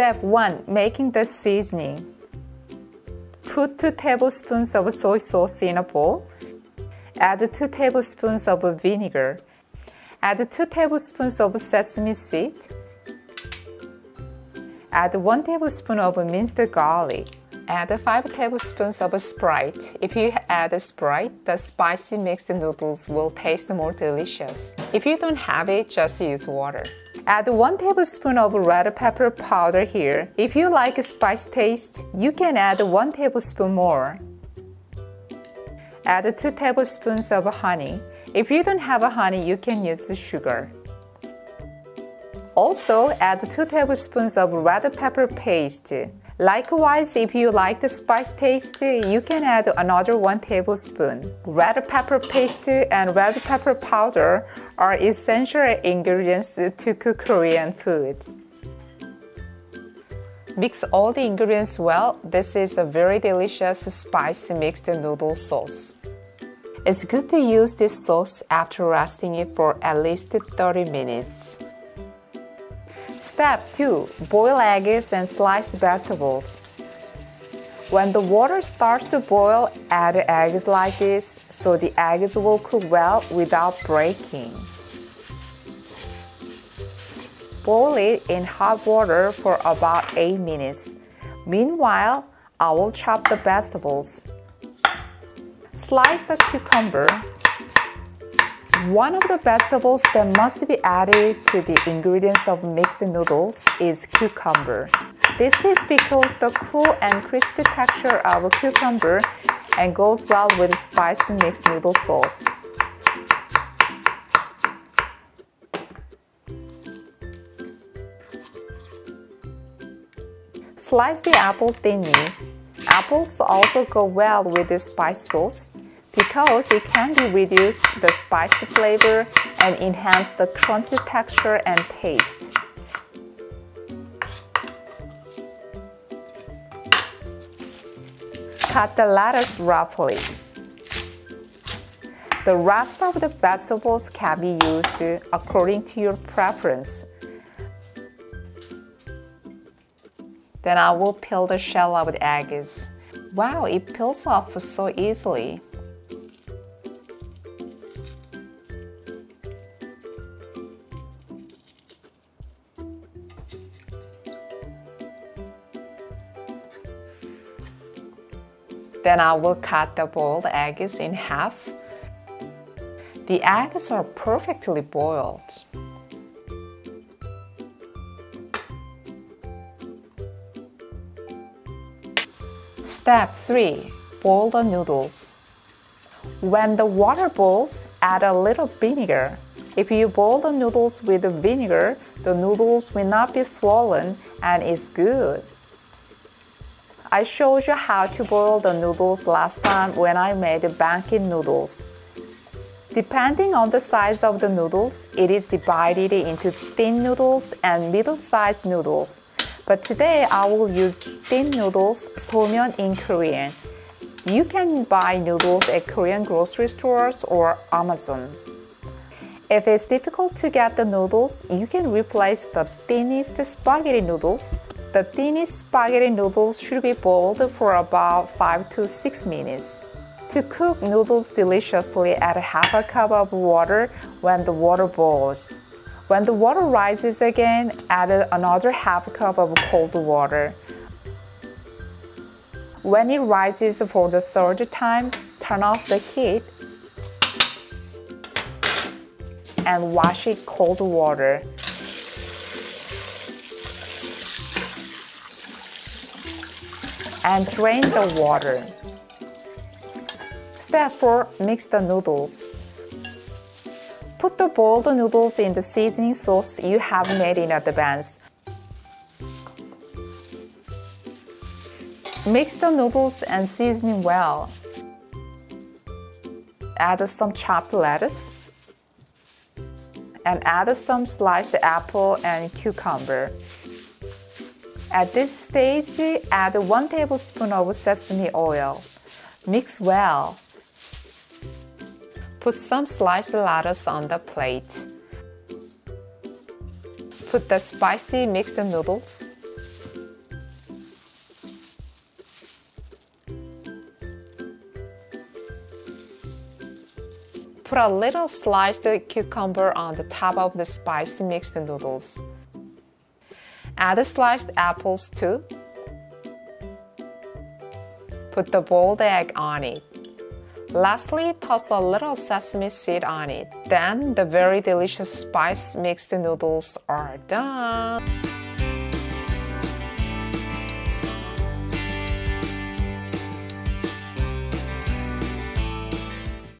Step 1. Making the seasoning. Put 2 tablespoons of soy sauce in a bowl. Add 2 tablespoons of vinegar. Add 2 tablespoons of sesame seed. Add 1 tablespoon of minced garlic. Add 5 tablespoons of Sprite. If you add Sprite, the spicy mixed noodles will taste more delicious. If you don't have it, just use water. Add 1 tablespoon of red pepper powder here. If you like a spice taste, you can add 1 tablespoon more. Add 2 tablespoons of honey. If you don't have honey, you can use sugar. Also, add 2 tablespoons of red pepper paste. Likewise, if you like the spice taste, you can add another 1 tablespoon. Red pepper paste and red pepper powder are essential ingredients to cook Korean food. Mix all the ingredients well. This is a very delicious spicy mixed noodle sauce. It's good to use this sauce after resting it for at least 30 minutes. Step 2. Boil eggs and sliced vegetables. When the water starts to boil, add eggs like this so the eggs will cook well without breaking. Boil it in hot water for about 8 minutes. Meanwhile, I will chop the vegetables. Slice the cucumber. One of the vegetables that must be added to the ingredients of mixed noodles is cucumber. This is because the cool and crispy texture of a cucumber and goes well with spicy mixed noodle sauce. Slice the apple thinly. Apples also go well with the spice sauce because it can reduce the spicy flavor and enhance the crunchy texture and taste. Cut the lettuce roughly. The rest of the vegetables can be used according to your preference. Then I will peel the shell of the eggs. Wow, it peels off so easily. Then I will cut the boiled eggs in half. The eggs are perfectly boiled. Step 3. Boil the noodles. When the water boils, add a little vinegar. If you boil the noodles with the vinegar, the noodles will not be swollen and it's good. I showed you how to boil the noodles last time when I made bankin noodles. Depending on the size of the noodles, it is divided into thin noodles and middle-sized noodles. But today I will use thin noodles, someon in Korean. You can buy noodles at Korean grocery stores or Amazon. If it's difficult to get the noodles, you can replace the thinnest spaghetti noodles. The thinnest spaghetti noodles should be boiled for about 5 to 6 minutes. To cook noodles deliciously, add half a cup of water when the water boils. When the water rises again, add another half cup of cold water. When it rises for the third time, turn off the heat and wash it cold water. And drain the water. Step 4. Mix the noodles. Put the boiled noodles in the seasoning sauce you have made in advance. Mix the noodles and season well. Add some chopped lettuce and add some sliced apple and cucumber. At this stage, add 1 tablespoon of sesame oil. Mix well. Put some sliced lettuce on the plate. Put the spicy mixed noodles. Put a little sliced cucumber on the top of the spicy mixed noodles. Add sliced apples too. Put the boiled egg on it. Lastly, toss a little sesame seed on it. Then the very delicious spice mixed noodles are done.